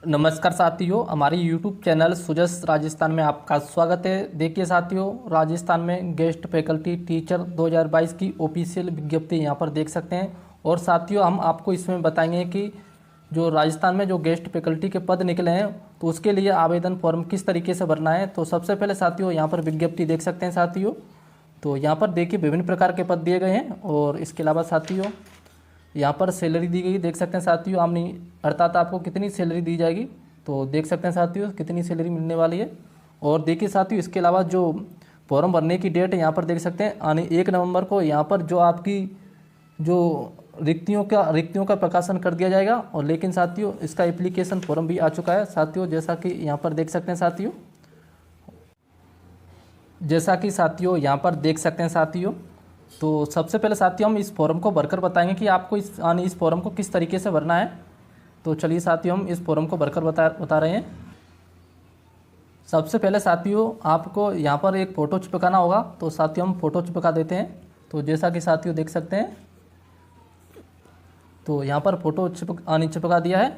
नमस्कार साथियों, हमारी यूट्यूब चैनल सुजस राजस्थान में आपका स्वागत है। देखिए साथियों, राजस्थान में गेस्ट फैकल्टी टीचर 2022 की ऑफिशियल विज्ञप्ति यहाँ पर देख सकते हैं। और साथियों, हम आपको इसमें बताएंगे कि जो राजस्थान में जो गेस्ट फैकल्टी के पद निकले हैं तो उसके लिए आवेदन फॉर्म किस तरीके से भरना है। तो सबसे पहले साथियों यहाँ पर विज्ञप्ति देख सकते हैं साथियों। तो यहाँ पर देखिए विभिन्न प्रकार के पद दिए गए हैं और इसके अलावा साथियों यहाँ पर सैलरी दी गई, देख सकते हैं साथियों। आमनी अर्थात आपको कितनी सैलरी दी जाएगी तो देख सकते हैं साथियों कितनी सैलरी मिलने वाली है। और देखिए साथियों, इसके अलावा जो फॉर्म भरने की डेट यहाँ पर देख सकते हैं, यानी 1 नवंबर को यहाँ पर जो आपकी जो रिक्तियों का प्रकाशन कर दिया जाएगा। और लेकिन साथियों इसका एप्लीकेशन फॉर्म भी आ चुका है साथियों, जैसा कि यहाँ पर देख सकते हैं साथियों। यहाँ पर देख सकते हैं साथियों। तो सबसे पहले साथियों हम इस फॉर्म को भरकर बताएंगे कि आपको इस फॉर्म को किस तरीके से भरना है। तो चलिए साथियों हम इस फॉर्म को भरकर बता रहे हैं। सबसे पहले साथियों आपको यहाँ पर एक फ़ोटो चिपकाना होगा। तो साथियों हम फ़ोटो चिपका देते हैं। तो जैसा कि साथियों देख सकते हैं, तो यहाँ पर फ़ोटो चिपका दिया है।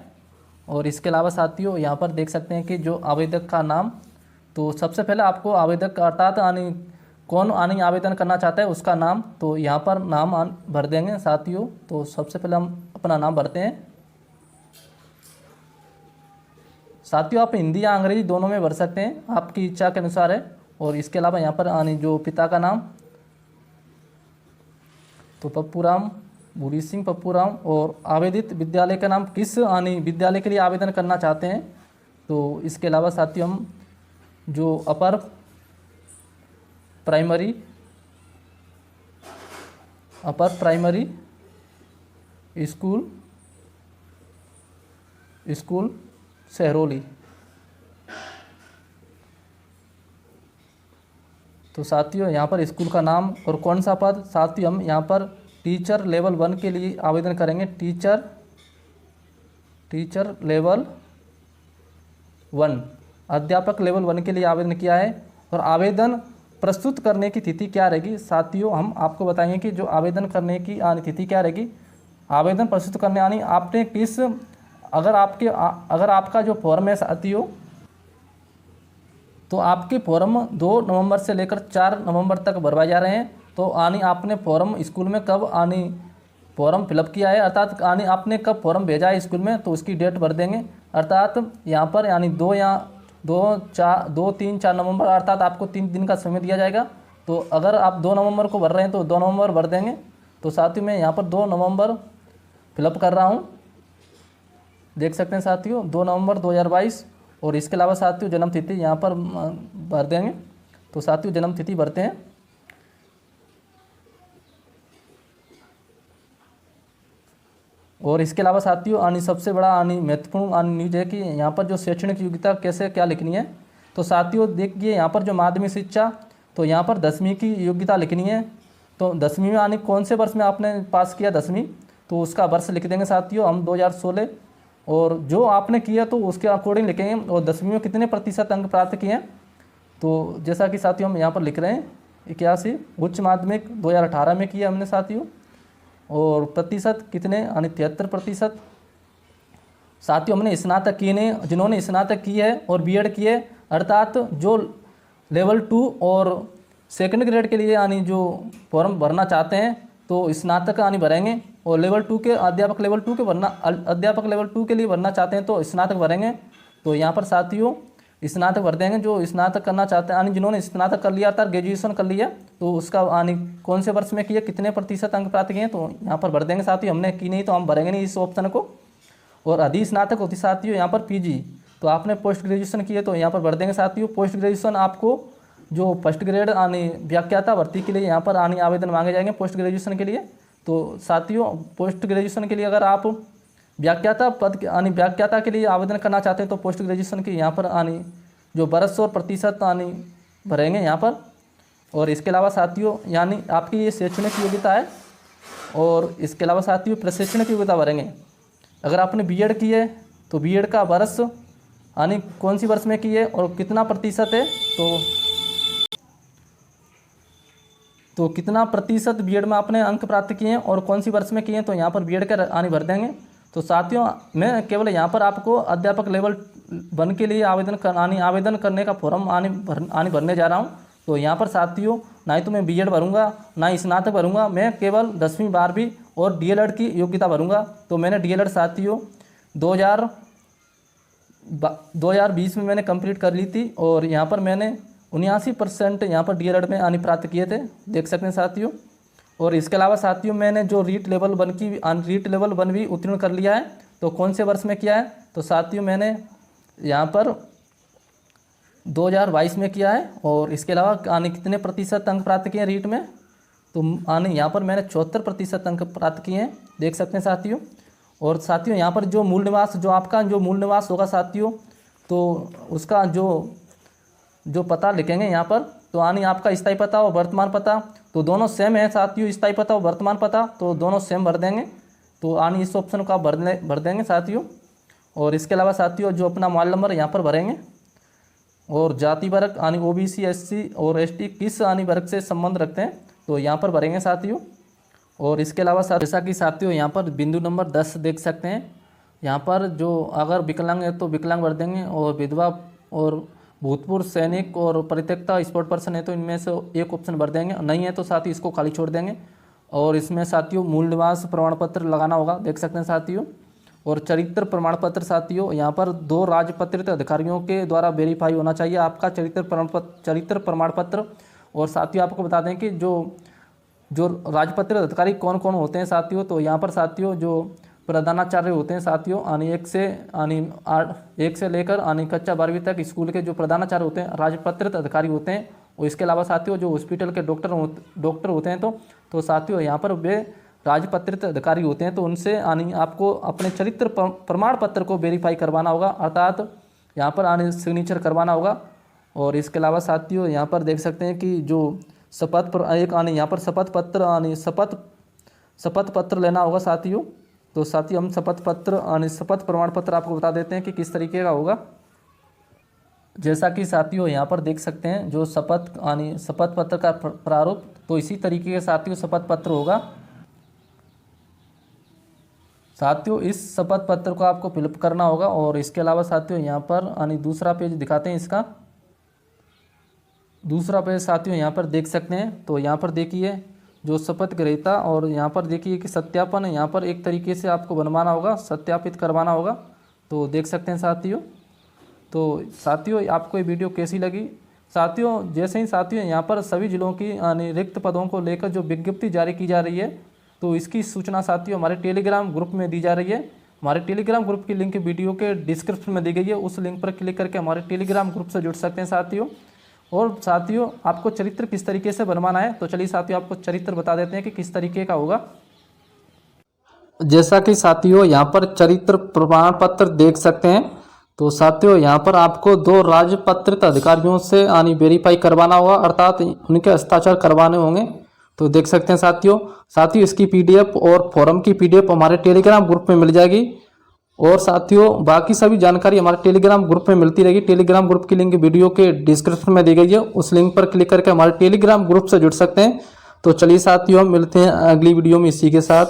और इसके अलावा साथियों यहाँ पर देख सकते हैं कि जो आवेदक का नाम, तो सबसे पहले आपको आवेदक अर्थात कौन आवेदन करना चाहता है उसका नाम, तो यहाँ पर नाम भर देंगे साथियों। तो सबसे पहले हम अपना नाम भरते हैं साथियों। आप हिंदी या अंग्रेजी दोनों में भर सकते हैं, आपकी इच्छा के अनुसार है। और इसके अलावा यहाँ पर जो पिता का नाम, तो पप्पूराम भूरी सिंह पप्पूराम। और आवेदित विद्यालय का नाम, किस विद्यालय के लिए आवेदन करना चाहते हैं। तो इसके अलावा साथियों हम जो अपर प्राइमरी स्कूल सहरौली, तो साथियों यहाँ पर स्कूल का नाम और कौन सा पद, साथियों हम यहाँ पर टीचर लेवल 1 के लिए आवेदन करेंगे। टीचर लेवल 1, अध्यापक लेवल 1 के लिए आवेदन किया है। और आवेदन प्रस्तुत करने की तिथि क्या रहेगी साथियों, हम आपको बताएंगे कि जो आवेदन करने की तिथि क्या रहेगी। आवेदन प्रस्तुत करने आपने अगर आपका जो फॉर्म है साथियों, तो आपके फॉर्म 2 नवंबर से लेकर 4 नवंबर तक भरवाए जा रहे हैं। तो आपने फॉर्म स्कूल में कब फॉर्म फिलअप किया है, अर्थात आपने कब फॉर्म भेजा है स्कूल में, तो उसकी डेट भर देंगे। अर्थात यहाँ पर 2, 3, 4 नवंबर, अर्थात आपको 3 दिन का समय दिया जाएगा। तो अगर आप 2 नवंबर को भर रहे हैं तो 2 नवंबर भर देंगे। तो साथियों मैं यहाँ पर 2 नवंबर फिलअप कर रहा हूँ, देख सकते हैं साथियों 2 नवंबर 2022। और इसके अलावा साथियों जन्म तिथि यहाँ पर भर देंगे। तो साथियों जन्म तिथि भरते हैं। और इसके अलावा साथियों सबसे बड़ा महत्वपूर्ण न्यूज है कि यहाँ पर जो शैक्षणिक योग्यता कैसे क्या लिखनी है। तो साथियों देखिए यहाँ पर जो माध्यमिक शिक्षा, तो यहाँ पर 10वीं की योग्यता लिखनी है। तो 10वीं में कौन से वर्ष में आपने पास किया 10वीं, तो उसका वर्ष लिख देंगे साथियों हम 2016। और जो आपने किया तो उसके अकॉर्डिंग लिखेंगे। और 10वीं में कितने प्रतिशत अंक प्राप्त किए हैं, तो जैसा कि साथियों हम यहाँ पर लिख रहे हैं 81। उच्च माध्यमिक 2018 में किया हमने साथियों। और प्रतिशत कितने 73%। साथियों हमने स्नातक किए ने, जिन्होंने स्नातक की है और बीएड की है, अर्थात जो लेवल 2 और सेकंड ग्रेड के लिए जो फॉर्म भरना चाहते हैं तो स्नातक भरेंगे। और लेवल 2 के अध्यापक लेवल 2 के लिए भरना चाहते हैं तो स्नातक भरेंगे। तो यहाँ पर साथियों स्नातक भर देंगे। जो स्नातक करना चाहते हैं जिन्होंने स्नातक कर लिया था, ग्रेजुएशन कर लिया, तो उसका कौन से वर्ष में किया, कितने प्रतिशत अंक प्राप्त किए, तो यहाँ पर भर देंगे साथियों। हमने की नहीं तो हम भरेंगे नहीं इस ऑप्शन को। और अधिस्नातक होती साथियों यहाँ पर पीजी, तो आपने पोस्ट ग्रेजुएशन किए तो यहाँ पर भर देंगे साथियों। पोस्ट ग्रेजुएशन आपको जो फर्स्ट ग्रेड व्याख्याता भर्ती के लिए यहाँ पर आवेदन मांगे जाएंगे पोस्ट ग्रेजुएशन के लिए। तो साथियों पोस्ट ग्रेजुएशन के लिए अगर आप व्याख्याता के लिए आवेदन करना चाहते हैं तो पोस्ट ग्रेजुएशन की यहाँ पर जो वर्ष और प्रतिशत भरेंगे यहाँ पर। और इसके अलावा साथियों आपकी ये शैक्षणिक योग्यता है। और इसके अलावा साथियों प्रशिक्षणिक योग्यता भरेंगे। अगर आपने बीएड की है तो बीएड का वर्ष कौन सी वर्ष में की है और कितना प्रतिशत है, तो कितना प्रतिशत बीएड में आपने अंक प्राप्त किए हैं और कौन सी वर्ष में किए हैं, तो यहाँ पर बीएड का भर देंगे। तो साथियों मैं केवल यहाँ पर आपको अध्यापक लेवल 1 के लिए आवेदन करने का फॉर्म भरने जा रहा हूँ। तो यहाँ पर साथियों ना ही तो मैं बीएड भरूंगा ना ही स्नातक भरूंगा, मैं केवल 10वीं 12वीं और डीएलएड की योग्यता भरूंगा। तो मैंने डीएलएड साथियों 2020 में मैंने कंप्लीट कर ली थी और यहाँ पर मैंने 79% यहाँ पर डीएलएड में प्राप्त किए थे, देख सकते हैं साथियों। और इसके अलावा साथियों मैंने जो रीट लेवल 1 भी उत्तीर्ण कर लिया है। तो कौन से वर्ष में किया है? तो साथियों मैंने यहाँ पर 2022 में किया है। और इसके अलावा कितने प्रतिशत अंक प्राप्त किए हैं रीट में? तो यहाँ पर मैंने 74% अंक प्राप्त किए हैं, देख सकते हैं साथियों। और साथियों यहाँ पर जो मूल निवास होगा साथियों, तो उसका जो पता लिखेंगे यहाँ पर, तो आपका स्थायी पता और वर्तमान पता तो दोनों सेम है साथियों। स्थायी पता और वर्तमान पता तो दोनों सेम भर देंगे। तो इस ऑप्शन को आप भर देंगे साथियों। और इसके अलावा साथियों जो अपना मोबाइल नंबर यहाँ पर भरेंगे और जाति वर्ग ओबीसी एससी और एसटी किस वर्ग से संबंध रखते हैं तो यहाँ पर भरेंगे साथियों। और इसके अलावा जैसा कि साथियों यहाँ पर बिंदु नंबर 10 देख सकते हैं, यहाँ पर जो अगर विकलांग है तो विकलांग भर देंगे, और विधवा और भूतपूर्व सैनिक और परित्यक्ता स्पोर्ट पर्सन है तो इनमें से एक ऑप्शन भर देंगे, नहीं है तो साथियों इसको खाली छोड़ देंगे। और इसमें साथियों मूल निवास प्रमाण पत्र लगाना होगा, देख सकते हैं साथियों। और चरित्र प्रमाण पत्र साथियों यहाँ पर 2 राजपत्रित अधिकारियों के द्वारा वेरीफाई होना चाहिए आपका चरित्र प्रमाण पत्र। और साथियों आपको बता दें कि जो राजपत्रित अधिकारी कौन कौन होते हैं साथियों, तो यहाँ पर साथियों जो प्रधानाचार्य होते हैं साथियों, 1 से लेकर कक्षा 12वीं तक स्कूल के जो प्रधानाचार्य होते हैं राजपत्रित अधिकारी होते हैं। और इसके अलावा साथियों जो हॉस्पिटल के डॉक्टर होते हैं तो साथियों यहाँ पर वे राजपत्रित अधिकारी होते हैं। तो उनसे आपको अपने चरित्र प्रमाण पत्र को वेरीफाई करवाना होगा, अर्थात यहाँ पर सिग्नेचर करवाना होगा। और इसके अलावा साथियों यहाँ पर देख सकते हैं कि जो यहाँ पर शपथ पत्र लेना होगा साथियों। तो साथियों हम शपथ प्रमाण पत्र आपको बता देते हैं कि किस तरीके का होगा। जैसा कि साथियों यहाँ पर देख सकते हैं जो शपथ पत्र का प्रारूप, तो इसी तरीके के साथियों शपथ पत्र होगा। साथियों इस शपथ पत्र को आपको फिलअप करना होगा। और इसके अलावा साथियों यहाँ पर दूसरा पेज दिखाते हैं इसका। दूसरा पेज साथियों यहाँ पर देख सकते हैं, तो यहाँ पर देखिए जो शपथ ग्रहीता, और यहाँ पर देखिए कि सत्यापन यहाँ पर एक तरीके से आपको बनवाना होगा, सत्यापित करवाना होगा। तो देख सकते हैं साथियों। तो साथियों आपको ये वीडियो कैसी लगी? साथियों जैसे ही साथियों यहाँ पर सभी जिलों की रिक्त पदों को लेकर जो विज्ञप्ति जारी की जा रही है, तो इसकी सूचना साथियों हमारे टेलीग्राम ग्रुप में दी जा रही है। हमारे टेलीग्राम ग्रुप की लिंक वीडियो के डिस्क्रिप्शन में दी गई है, उस लिंक पर क्लिक करके हमारे टेलीग्राम ग्रुप से जुड़ सकते हैं साथियों। और साथियों आपको चरित्र किस तरीके से बनवाना है, तो चलिए साथियों आपको चरित्र बता देते हैं कि किस तरीके का होगा। जैसा कि साथियों यहाँ पर चरित्र प्रमाण पत्र देख सकते हैं, तो साथियों यहाँ पर आपको 2 राजपत्रित अधिकारियों से वेरीफाई करवाना होगा, अर्थात उनके हस्ताक्षर करवाने होंगे। तो देख सकते हैं साथियों इसकी पीडीएफ और फॉर्म की पीडीएफ हमारे टेलीग्राम ग्रुप में मिल जाएगी। और साथियों बाकी सभी जानकारी हमारे टेलीग्राम ग्रुप में मिलती रहेगी। टेलीग्राम ग्रुप की लिंक वीडियो के डिस्क्रिप्शन में दी गई है, उस लिंक पर क्लिक करके हमारे टेलीग्राम ग्रुप से जुड़ सकते हैं। तो चलिए साथियों हम मिलते हैं अगली वीडियो में इसी के साथ।